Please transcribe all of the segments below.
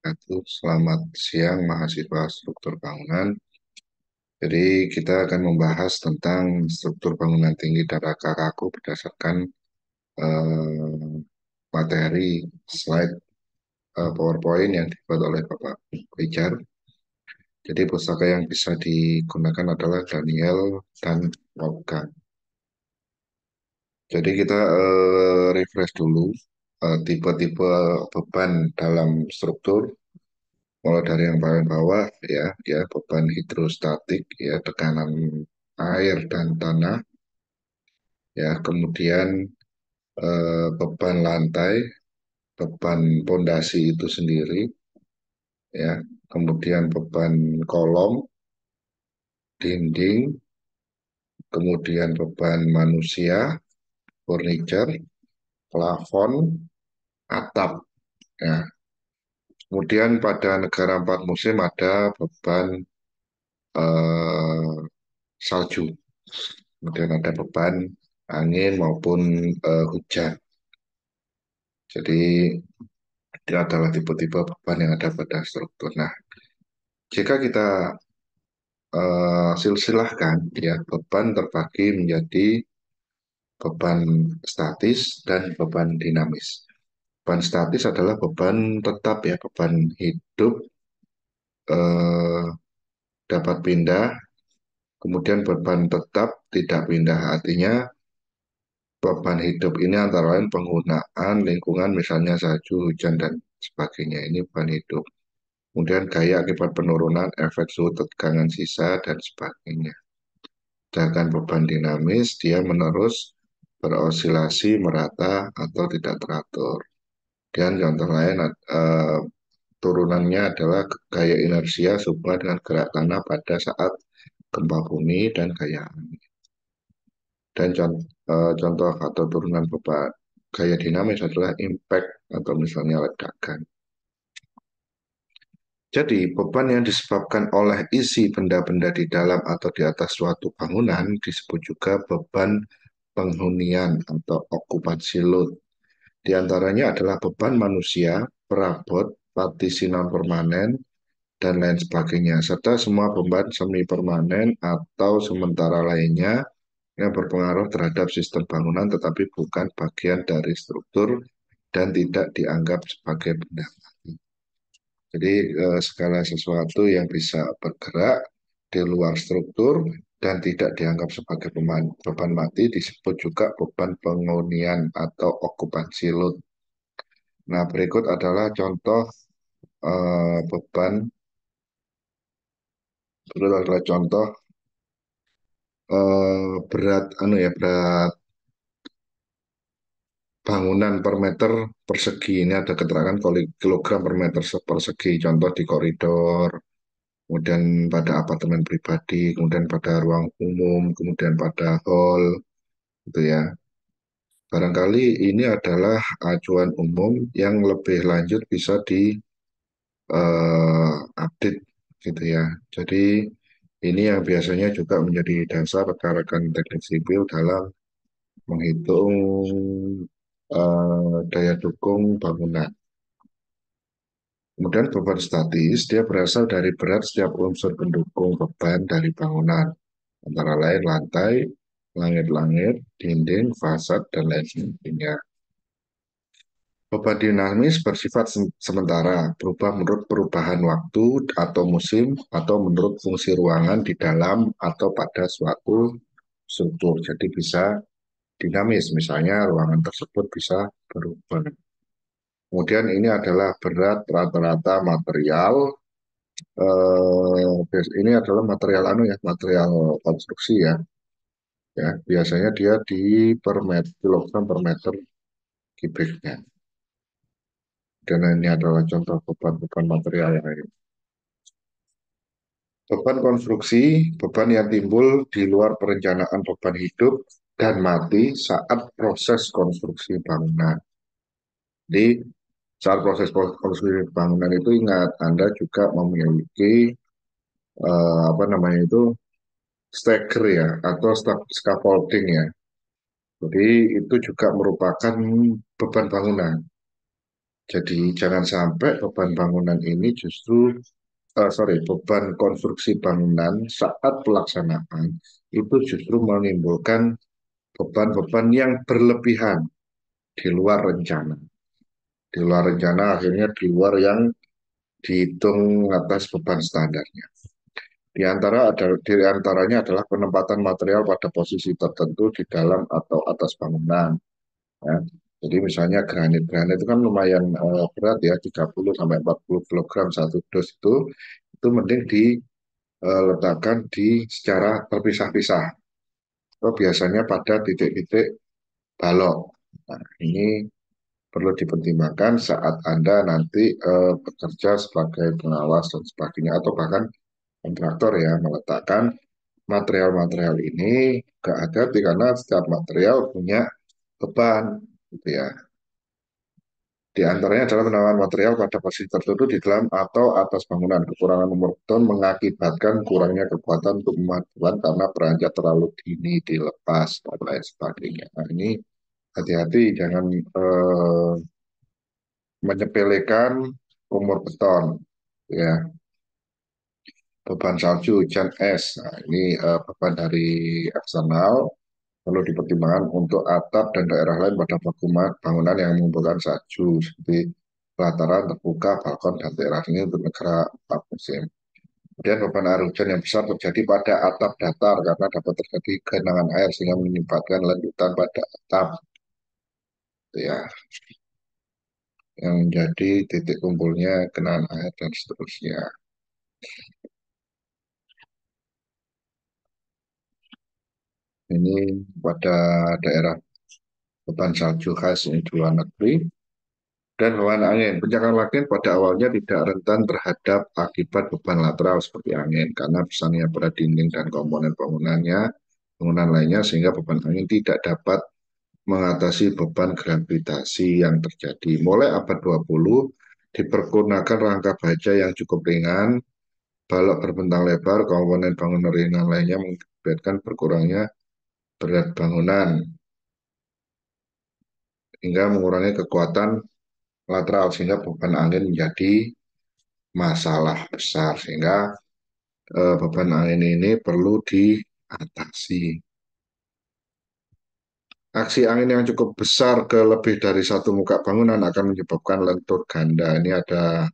wabarakatuh. Selamat siang mahasiswa struktur bangunan. Jadi kita akan membahas tentang struktur bangunan tinggi dan rangka kaku berdasarkan eh, materi slide PowerPoint yang dibuat oleh Bapak Rijar. Jadi pustaka yang bisa digunakan adalah Daniel dan Wolfgang. Jadi kita refresh dulu tipe-tipe beban dalam struktur. Mulai dari yang paling bawah ya beban hidrostatik ya tekanan air dan tanah ya kemudian beban lantai, beban pondasi itu sendiri ya kemudian beban kolom, dinding, kemudian beban manusia, furniture, plafon, atap ya. Kemudian pada negara empat musim ada beban eh, salju. Kemudian ada beban angin maupun hujan. Jadi itu adalah tipe-tipe beban yang ada pada struktur. Nah, jika kita silsilahkan, ya beban terbagi menjadi beban statis dan beban dinamis. Beban statis adalah beban tetap ya, beban hidup eh, dapat pindah. Kemudian beban tetap tidak pindah. Artinya beban hidup ini antara lain penggunaan lingkungan misalnya salju, hujan, dan sebagainya. Ini beban hidup. Kemudian gaya akibat penurunan efek suhu tegangan sisa dan sebagainya. Sedangkan beban dinamis, dia menerus berosilasi merata atau tidak teratur. Dan contoh lain, turunannya adalah gaya inersia sehubungan dengan gerak tanah pada saat gempa bumi dan gaya angin. Dan contoh atau turunan beban gaya dinamis adalah impact atau misalnya ledakan. Jadi, beban yang disebabkan oleh isi benda-benda di dalam atau di atas suatu bangunan disebut juga beban penghunian atau okupansi load. Di antaranya adalah beban manusia, perabot, partisi non-permanen, dan lain sebagainya, serta semua beban semi permanen atau sementara lainnya yang berpengaruh terhadap sistem bangunan tetapi bukan bagian dari struktur dan tidak dianggap sebagai benda. Jadi segala sesuatu yang bisa bergerak di luar struktur dan tidak dianggap sebagai beban mati disebut juga beban penghunian atau okupansi load. Nah, berikut adalah contoh beban, berikut adalah contoh berat, berat bangunan per meter persegi. Ini ada keterangan kilogram per meter persegi. Contoh di koridor, kemudian pada apartemen pribadi, kemudian pada ruang umum, kemudian pada hall, gitu ya. Barangkali ini adalah acuan umum yang lebih lanjut bisa di update gitu ya. Jadi ini yang biasanya juga menjadi dasar rekan-rekan teknik sipil dalam menghitung daya dukung bangunan. Kemudian beban statis, dia berasal dari berat setiap unsur pendukung beban dari bangunan, antara lain lantai, langit-langit, dinding, fasad, dan lain sebagainya. Beban dinamis bersifat sementara, berubah menurut perubahan waktu atau musim, atau menurut fungsi ruangan di dalam atau pada suatu struktur. Jadi bisa dinamis, misalnya ruangan tersebut bisa berubah. Kemudian ini adalah berat rata-rata material. Ini adalah material material konstruksi ya. Ya, biasanya dia di per meter, kilogram per meter kubiknya. Dan ini adalah contoh beban-beban material yang lain. Beban konstruksi, beban yang timbul di luar perencanaan beban hidup dan mati saat proses konstruksi bangunan. Jadi saat proses konstruksi bangunan itu ingat Anda juga memiliki apa namanya itu stacker ya atau scaffolding ya. Jadi itu juga merupakan beban bangunan. Jadi jangan sampai beban bangunan ini justru, sorry, beban konstruksi bangunan saat pelaksanaan itu justru menimbulkan beban-beban yang berlebihan di luar rencana. Di luar rencana akhirnya di luar yang dihitung atas beban standarnya. Di antaranya adalah penempatan material pada posisi tertentu di dalam atau atas bangunan. Ya. Jadi misalnya granit itu kan lumayan berat ya, 30 sampai 40 kilogram satu dus itu mending diletakkan di secara terpisah-pisah. Atau biasanya pada titik-titik balok. Nah, ini perlu dipertimbangkan saat Anda nanti bekerja sebagai pengawas dan sebagainya, atau bahkan kontraktor ya meletakkan material-material ini ke hati-hati karena setiap material punya beban gitu ya. Di antaranya adalah penambahan material pada posisi tertentu di dalam atau atas bangunan. Kekurangan nomor beton mengakibatkan kurangnya kekuatan untuk memaduan karena beranjak terlalu dini dilepas dan lain sebagainya. Nah, ini hati-hati jangan menyepelekan umur beton ya, beban salju, hujan es. Nah, ini beban dari eksternal perlu dipertimbangkan untuk atap dan daerah lain pada bangunan yang mengumpulkan salju seperti pelataran terbuka, balkon, dan teras ini untuk negara empat musim. Kemudian beban air hujan yang besar terjadi pada atap datar karena dapat terjadi genangan air sehingga menyebabkan lanjutan pada atap ya, yang menjadi titik kumpulnya genangan air dan seterusnya. Ini pada daerah beban salju khas di luar negeri. Dan hewan angin. Bencana angin pada awalnya tidak rentan terhadap akibat beban lateral seperti angin karena besarnya pada dinding dan komponen bangunan lainnya sehingga beban angin tidak dapat mengatasi beban gravitasi yang terjadi. Mulai abad 20 dipergunakan rangka baja yang cukup ringan, balok berbentang lebar, komponen bangunan ringan lainnya mengakibatkan berkurangnya berat bangunan hingga mengurangi kekuatan lateral sehingga beban angin menjadi masalah besar sehingga beban angin ini perlu diatasi. Aksi angin yang cukup besar ke lebih dari satu muka bangunan akan menyebabkan lentur ganda. Ini ada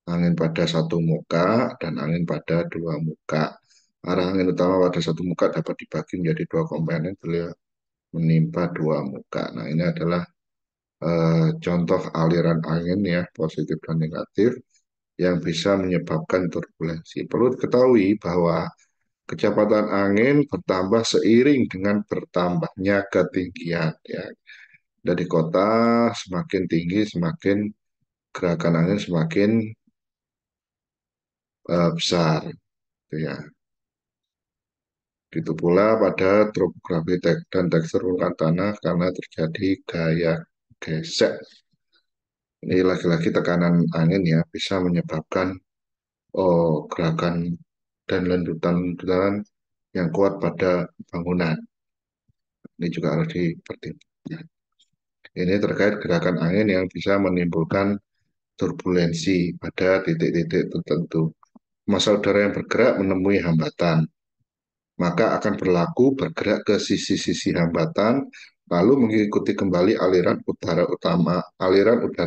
angin pada satu muka dan angin pada dua muka. Arah angin utama pada satu muka dapat dibagi menjadi dua komponen bila menimpa dua muka. Nah, ini adalah contoh aliran angin ya, positif dan negatif yang bisa menyebabkan turbulensi. Perlu diketahui bahwa kecepatan angin bertambah seiring dengan bertambahnya ketinggian ya. Dari kota semakin tinggi semakin gerakan angin semakin besar gitu ya. Gitu pula pada topografi dan tekstur permukaan tanah karena terjadi gaya gesek. Ini lagi-lagi tekanan angin ya bisa menyebabkan gerakan dan lanjutan-lanjutan yang kuat pada bangunan. Ini juga harus dipertimbangkan. Ini terkait gerakan angin yang bisa menimbulkan turbulensi pada titik-titik tertentu. Massa udara yang bergerak menemui hambatan, maka akan berlaku bergerak ke sisi-sisi hambatan, lalu mengikuti kembali aliran udara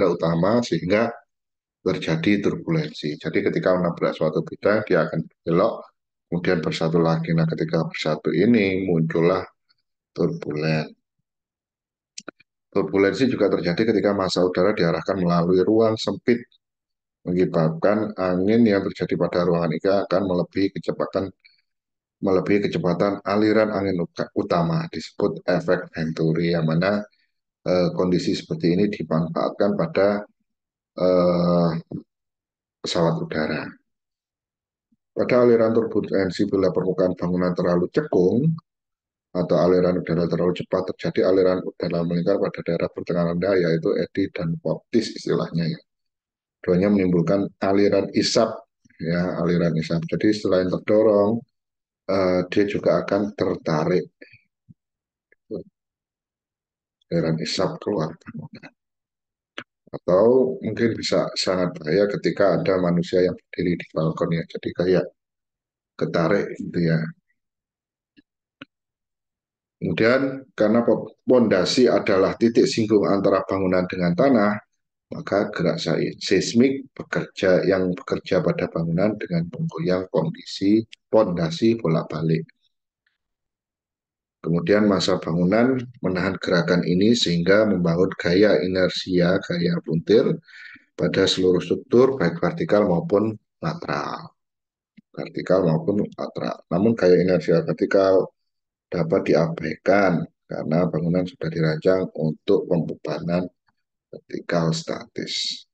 utama sehingga terjadi turbulensi. Jadi ketika menabrak suatu bidang, dia akan belok, kemudian bersatu lagi. Nah, ketika bersatu ini muncullah turbulen. Turbulensi juga terjadi ketika massa udara diarahkan melalui ruang sempit, menyebabkan angin yang terjadi pada ruangan itu akan melebihi kecepatan aliran angin utama, disebut efek Venturi, yang mana kondisi seperti ini dimanfaatkan pada eh, pesawat udara. Pada aliran turbulensi bila permukaan bangunan terlalu cekung atau aliran udara terlalu cepat, terjadi aliran udara melingkar pada daerah pertengahan rendah, yaitu eddy dan vortis istilahnya ya. Keduanya menimbulkan aliran isap ya, aliran isap. Jadi selain terdorong, dia juga akan tertarik, aliran isap keluar. atau mungkin bisa sangat bahaya ketika ada manusia yang berdiri di balkon ya. Jadi kayak ketarik gitu ya. Kemudian karena pondasi adalah titik singgung antara bangunan dengan tanah, maka gerak seismik bekerja pada bangunan dengan menggoyang kondisi pondasi bolak-balik. Kemudian massa bangunan menahan gerakan ini sehingga membangun gaya inersia, gaya puntir pada seluruh struktur baik vertikal maupun lateral. Vertikal maupun lateral. Namun gaya inersia vertikal dapat diabaikan karena bangunan sudah dirancang untuk pembebanan vertikal statis.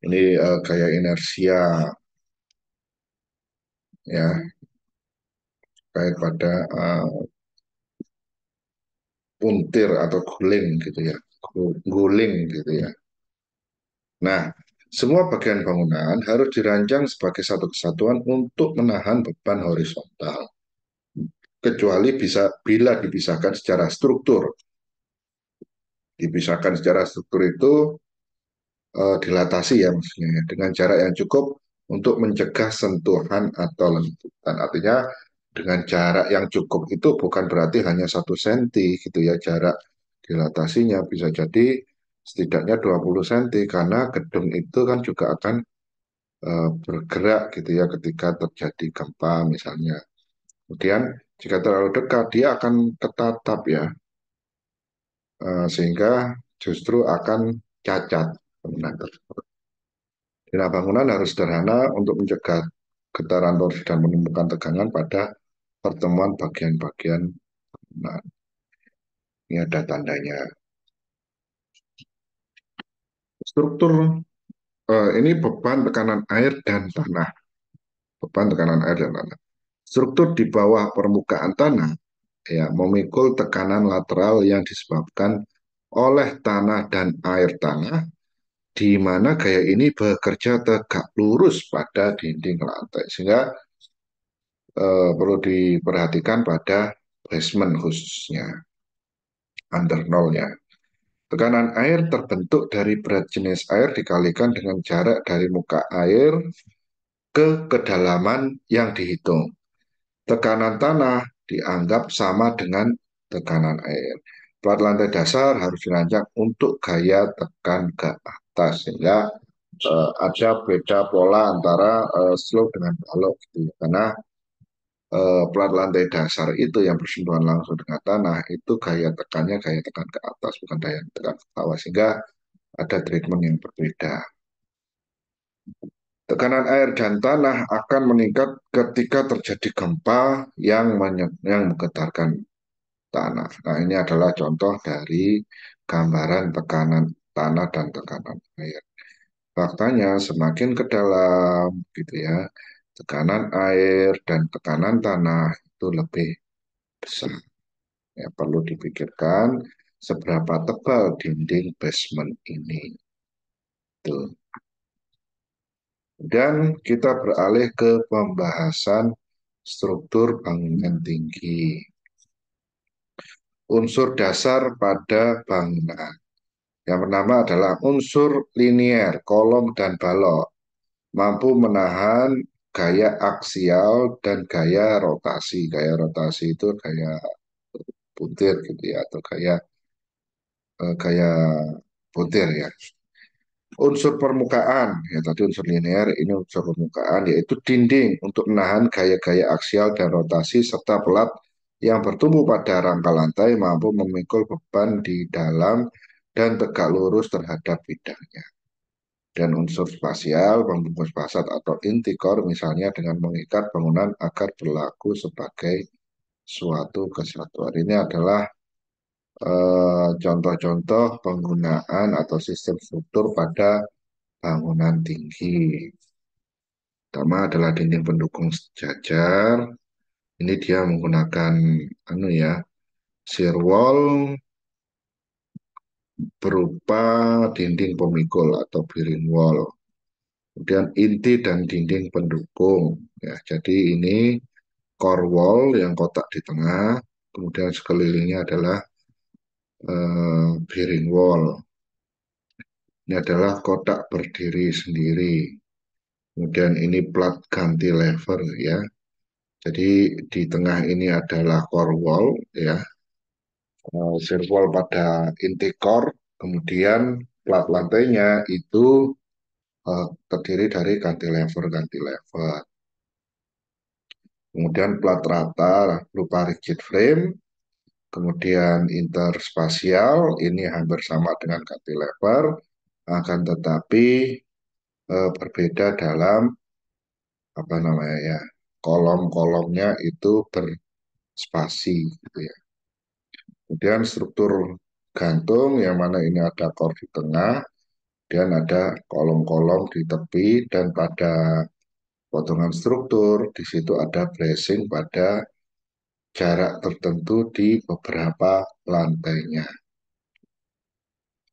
Ini gaya inersia ya, baik pada puntir atau guling gitu ya, guling gitu ya. Nah, semua bagian bangunan harus dirancang sebagai satu kesatuan untuk menahan beban horizontal, kecuali bisa bila dipisahkan secara struktur. Dipisahkan secara struktur itu dilatasi ya maksudnya ya, dengan jarak yang cukup untuk mencegah sentuhan atau lentutan. Artinya dengan jarak yang cukup itu bukan berarti hanya 1 senti gitu ya, jarak dilatasinya bisa jadi setidaknya 20 senti karena gedung itu kan juga akan bergerak gitu ya ketika terjadi gempa misalnya. Kemudian jika terlalu dekat dia akan ketatap ya, sehingga justru akan cacat bangunan tersebut. Nah, bangunan harus sederhana untuk mencegah getaran torsi dan menemukan tegangan pada pertemuan bagian-bagian bangunan. Ini ada tandanya. Struktur ini beban tekanan air dan tanah. Beban tekanan air dan tanah. Struktur di bawah permukaan tanah ya memikul tekanan lateral yang disebabkan oleh tanah dan air tanah, di mana gaya ini bekerja tegak lurus pada dinding lantai, sehingga perlu diperhatikan pada basement khususnya, under nolnya. Tekanan air terbentuk dari berat jenis air dikalikan dengan jarak dari muka air ke kedalaman yang dihitung. Tekanan tanah dianggap sama dengan tekanan air. Plat lantai dasar harus dirancang untuk gaya tekan ke atas, sehingga ada beda pola antara slope dengan balok gitu ya. Karena plat lantai dasar itu yang bersentuhan langsung dengan tanah itu gaya tekannya gaya tekan ke atas bukan gaya tekan ke bawah, sehingga ada treatment yang berbeda. Tekanan air dan tanah akan meningkat ketika terjadi gempa yang menggetarkan tanah. Nah, ini adalah contoh dari gambaran tekanan tanah dan tekanan air. Faktanya semakin ke dalam gitu ya, tekanan air dan tekanan tanah itu lebih besar. Ya, perlu dipikirkan seberapa tebal dinding basement ini. Tuh. Dan kita beralih ke pembahasan struktur bangunan tinggi. Unsur dasar pada bangunan. Yang pertama adalah unsur linier, kolom dan balok. Mampu menahan gaya aksial dan gaya rotasi. Gaya rotasi itu gaya butir gitu ya, atau gaya butir ya. Unsur permukaan, ya tadi unsur linear, ini unsur permukaan, yaitu dinding untuk menahan gaya-gaya aksial dan rotasi, serta pelat yang bertumbuh pada rangka lantai mampu memikul beban di dalam dan tegak lurus terhadap bidangnya. Dan unsur spasial, pembungkus fasad atau inti core, misalnya dengan mengikat bangunan agar berlaku sebagai suatu kesatuan. Ini adalah contoh-contoh penggunaan atau sistem struktur pada bangunan tinggi. Pertama adalah dinding pendukung sejajar. Ini dia menggunakan anu ya, shear wall berupa dinding pemikul atau bearing wall. Kemudian inti dan dinding pendukung. Ya, jadi ini core wall yang kotak di tengah, kemudian sekelilingnya adalah bearing wall. Ini adalah kotak berdiri sendiri. Kemudian ini plat ganti lever ya. Jadi di tengah ini adalah core wall ya. Servol pada inti core. Kemudian plat lantainya itu terdiri dari ganti lever. Kemudian plat rata berupa rigid frame. Kemudian interspasial ini hampir sama dengan cantilever, akan tetapi berbeda dalam apa namanya ya, kolom-kolomnya itu berspasi gitu ya. Kemudian struktur gantung yang mana ini ada core di tengah dan ada kolom-kolom di tepi, dan pada potongan struktur di situ ada bracing pada jarak tertentu di beberapa lantainya.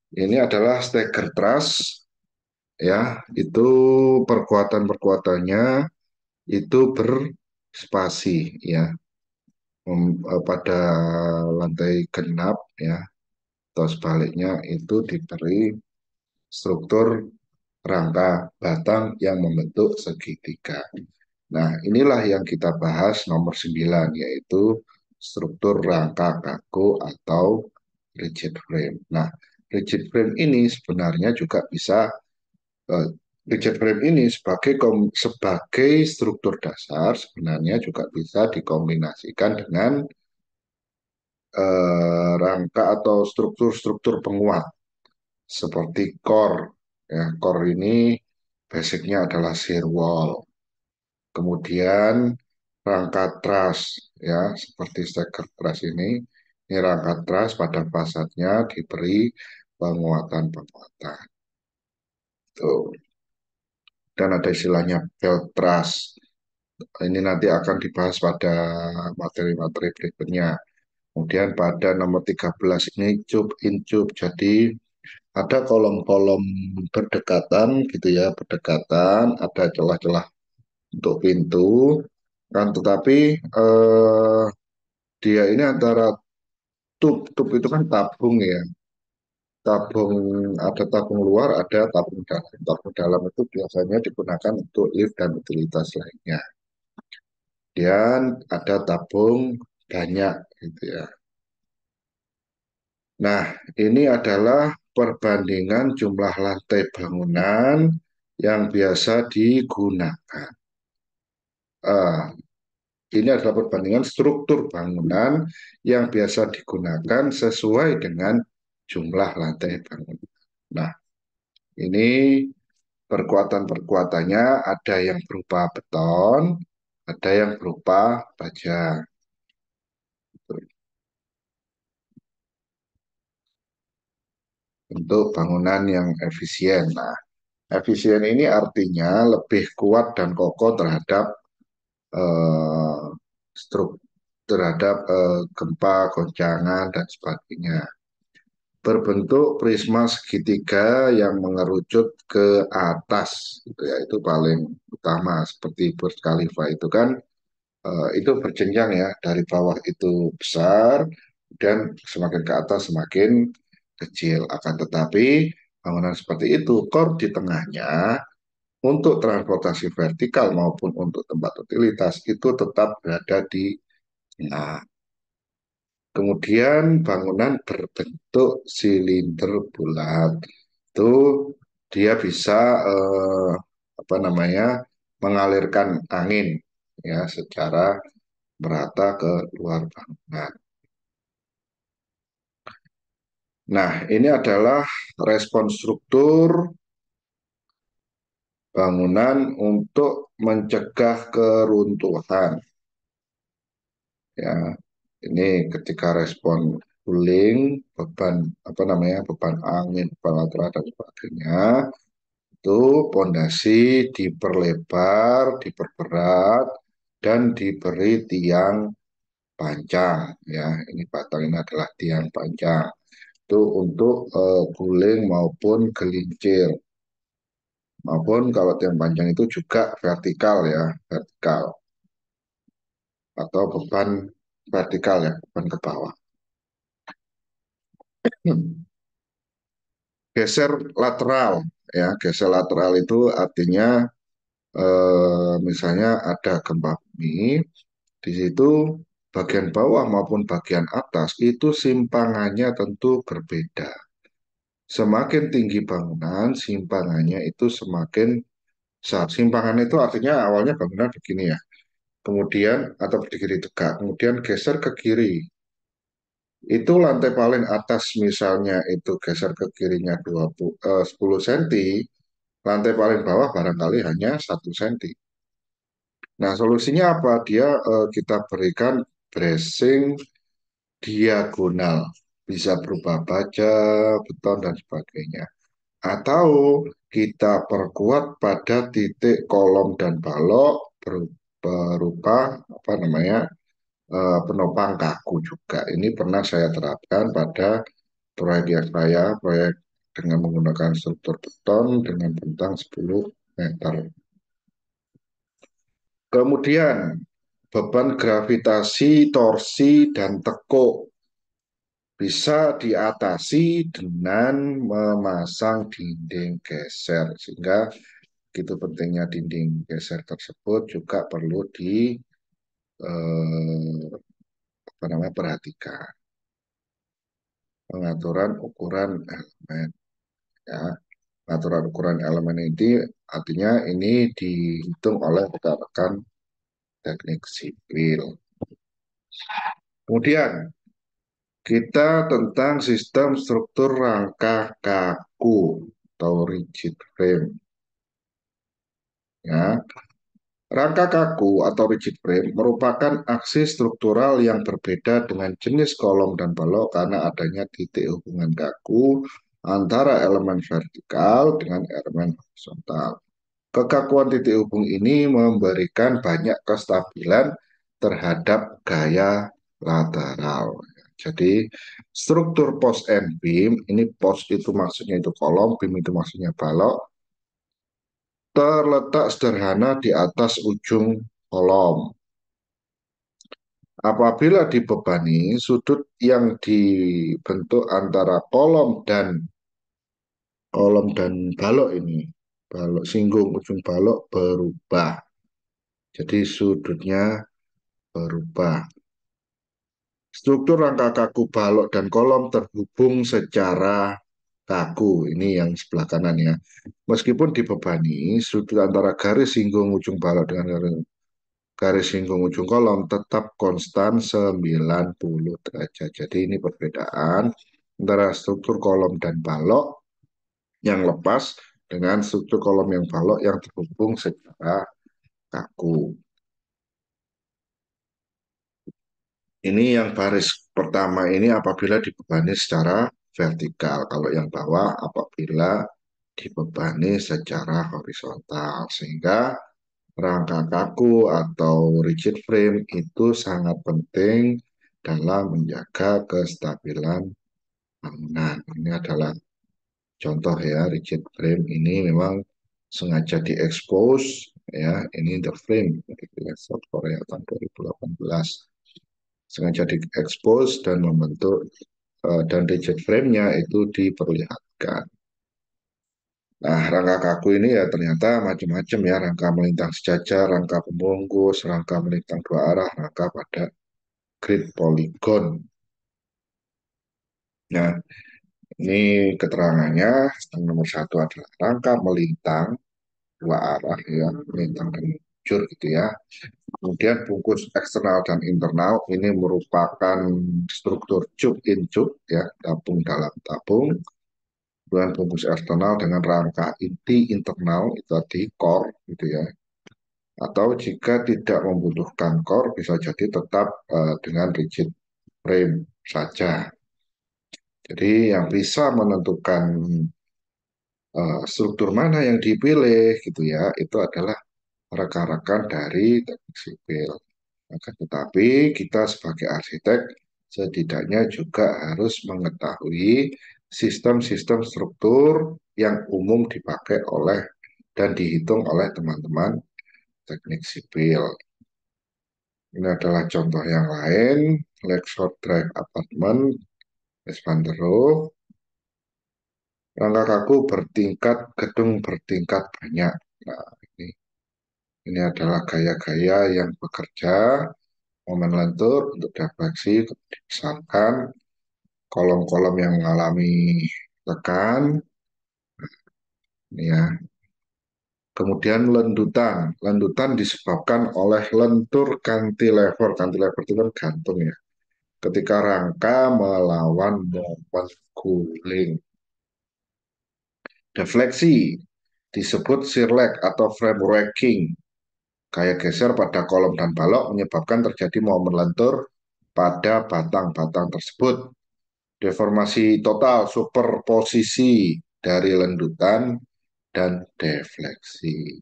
Ini adalah stagger truss ya, itu perkuatan-perkuatannya itu berspasi ya. Pada lantai genap ya atau sebaliknya itu diberi struktur rangka batang yang membentuk segitiga. Nah, inilah yang kita bahas nomor 9, yaitu struktur rangka kaku atau rigid frame. Nah, rigid frame ini sebenarnya juga bisa eh, rigid frame ini sebagai struktur dasar sebenarnya juga bisa dikombinasikan dengan rangka atau struktur-struktur penguat seperti core. Ya, core ini basicnya adalah shear wall. Kemudian rangka truss ya seperti steker truss ini rangka truss pada fasadnya diberi penguatan-penguatan. Tuh. Dan ada istilahnya belt truss. Ini nanti akan dibahas pada materi-materi berikutnya. Kemudian pada nomor 13 ini cube in cube. Jadi ada kolom-kolom berdekatan gitu ya, berdekatan, ada celah-celah untuk pintu. Kan tetapi dia ini antara tub itu kan tabung ya. Tabung ada tabung luar, ada tabung dalam. Tabung dalam itu biasanya digunakan untuk lift dan utilitas lainnya. Dan ada tabung banyak gitu ya. Nah, ini adalah perbandingan jumlah lantai bangunan yang biasa digunakan. Eh, ini adalah perbandingan struktur bangunan yang biasa digunakan sesuai dengan jumlah lantai bangunan. Nah, ini perkuatan-perkuatannya ada yang berupa beton, ada yang berupa baja. Untuk bangunan yang efisien. Nah, efisien ini artinya lebih kuat dan kokoh terhadap eh, struk, terhadap gempa, goncangan, dan sebagainya. Berbentuk prisma segitiga yang mengerucut ke atas, gitu ya, itu paling utama. Seperti Burj Khalifa itu kan itu berjenjang ya, dari bawah itu besar dan semakin ke atas semakin kecil. Akan tetapi bangunan seperti itu core di tengahnya untuk transportasi vertikal maupun untuk tempat utilitas itu tetap berada di tengah. Kemudian bangunan berbentuk silinder bulat itu dia bisa apa namanya, mengalirkan angin ya secara merata ke luar bangunan. Nah, ini adalah respon struktur bangunan untuk mencegah keruntuhan. Ya, ini ketika respon cooling, beban apa namanya, beban angin, beban lateral dan sebagainya, itu pondasi diperlebar, diperberat, dan diberi tiang panjang. Ya, ini batang ini adalah tiang panjang. Itu untuk guling maupun gelincir, maupun kalau tiang panjang itu juga vertikal ya, vertikal atau beban vertikal ya, beban ke bawah. geser lateral ya. Geser lateral itu artinya misalnya ada gempa bumi, di situ bagian bawah maupun bagian atas itu simpangannya tentu berbeda. Semakin tinggi bangunan, simpangannya itu semakin besar. Simpangan itu artinya awalnya bangunan begini ya, kemudian atau berdiri tegak, kemudian geser ke kiri. Itu lantai paling atas misalnya itu geser ke kirinya 10 cm, lantai paling bawah barangkali hanya 1 cm. Nah, solusinya apa? Kita berikan bracing diagonal. Bisa berupa baja, beton, dan sebagainya. Atau kita perkuat pada titik kolom dan balok berupa apa namanya penopang kaku juga. Ini pernah saya terapkan pada proyek yang saya, proyek dengan menggunakan struktur beton dengan bentang 10 meter. Kemudian beban gravitasi, torsi, dan tekuk bisa diatasi dengan memasang dinding geser. Sehingga itu pentingnya dinding geser tersebut juga perlu di apa namanya, perhatikan. Pengaturan ukuran elemen ya. Pengaturan ukuran elemen ini artinya ini dihitung oleh rekan-rekan teknik sipil. Kemudian kita tentang sistem struktur rangka kaku atau rigid frame. Ya, rangka kaku atau rigid frame merupakan aksi struktural yang berbeda dengan jenis kolom dan balok karena adanya titik hubungan kaku antara elemen vertikal dengan elemen horizontal. Kekakuan titik hubung ini memberikan banyak kestabilan terhadap gaya lateral. Jadi struktur post and beam, ini post itu maksudnya itu kolom, beam itu maksudnya balok, terletak sederhana di atas ujung kolom. Apabila dibebani, sudut yang dibentuk antara kolom dan balok ini, balok singgung ujung balok berubah. Jadi sudutnya berubah. Struktur rangka kaku balok dan kolom terhubung secara kaku. Ini yang sebelah kanan ya. Meskipun dibebani, sudut antara garis singgung ujung balok dengan garis singgung ujung kolom tetap konstan 90 derajat. Jadi ini perbedaan antara struktur kolom dan balok yang lepas dengan struktur kolom yang balok yang terhubung secara kaku. Ini yang baris pertama ini apabila dibebani secara vertikal. Kalau yang bawah apabila dibebani secara horizontal. Sehingga rangka kaku atau rigid frame itu sangat penting dalam menjaga kestabilan bangunan. Ini adalah contoh ya, rigid frame ini memang sengaja diekspos ya. Ini the frame dari South Korea tahun 2018. Sengaja diekspos dan membentuk dan rigid frame-nya itu diperlihatkan. Nah, rangka kaku ini ya ternyata macam-macam ya, rangka melintang sejajar, rangka pembungkus, rangka melintang dua arah, rangka pada grid poligon. Nah, ini keterangannya yang nomor satu adalah rangka melintang dua arah ya, melintang dan meluncur gitu ya. Kemudian bungkus eksternal dan internal ini merupakan struktur cube in cube ya, tabung dalam tabung. Kemudian bungkus eksternal dengan rangka inti internal itu tadi core gitu ya. Atau jika tidak membutuhkan core bisa jadi tetap dengan rigid frame saja. Jadi yang bisa menentukan struktur mana yang dipilih gitu ya itu adalah rekan-rekan dari teknik sipil. Akan tetapi kita sebagai arsitek setidaknya juga harus mengetahui sistem-sistem struktur yang umum dipakai oleh dan dihitung oleh teman-teman teknik sipil. Ini adalah contoh yang lain, Lakeshore Drive Apartment, Espandero. Rangka kaku bertingkat, gedung bertingkat banyak. Nah, ini adalah gaya-gaya yang bekerja, momen lentur untuk defleksi, misalkan kolom-kolom yang mengalami tekan, ini ya. Kemudian lendutan. Lendutan disebabkan oleh lentur cantilever. Cantilever itu kan gantung ya. Ketika rangka melawan momen guling. Defleksi disebut shear lag atau frame racking. Gaya geser pada kolom dan balok menyebabkan terjadi momen lentur pada batang-batang tersebut. Deformasi total superposisi dari lendutan dan defleksi.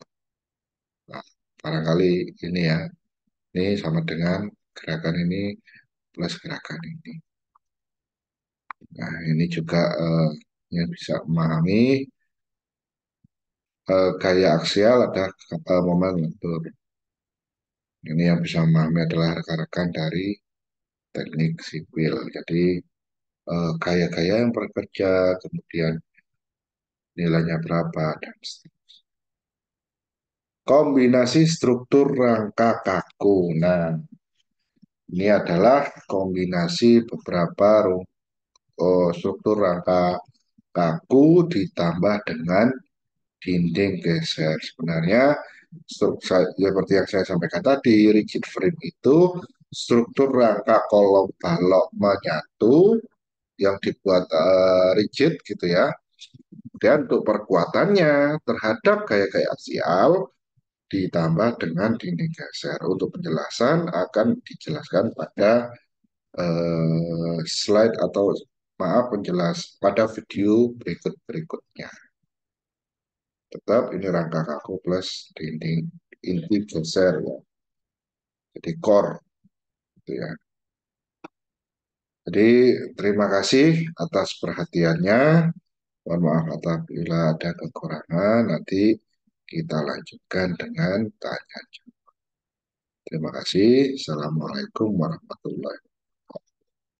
Nah, barangkali ini ya, ini sama dengan gerakan ini plus gerakan ini. Nah, ini juga yang bisa memahami gaya aksial ada momen lentur. Ini yang bisa memahami adalah rekan-rekan dari teknik sipil. Jadi gaya-gaya yang bekerja, kemudian nilainya berapa, dan seterusnya. Kombinasi struktur rangka kaku. Nah, ini adalah kombinasi beberapa struktur rangka kaku ditambah dengan dinding geser. Sebenarnya seperti yang saya sampaikan tadi, rigid frame itu struktur rangka kolom balok menyatu yang dibuat rigid gitu ya. Dan untuk perkuatannya terhadap gaya-gaya aksial ditambah dengan dinding geser. Untuk penjelasan akan dijelaskan pada slide atau maaf penjelas pada video berikutnya. Tetap ini rangka kaku plus dinding inti geser ya. Jadi core gitu ya. Jadi terima kasih atas perhatiannya. Mohon maaf apabila ada kekurangan. Nanti kita lanjutkan dengan tanya jawab. Terima kasih. Assalamualaikum warahmatullahi wabarakatuh.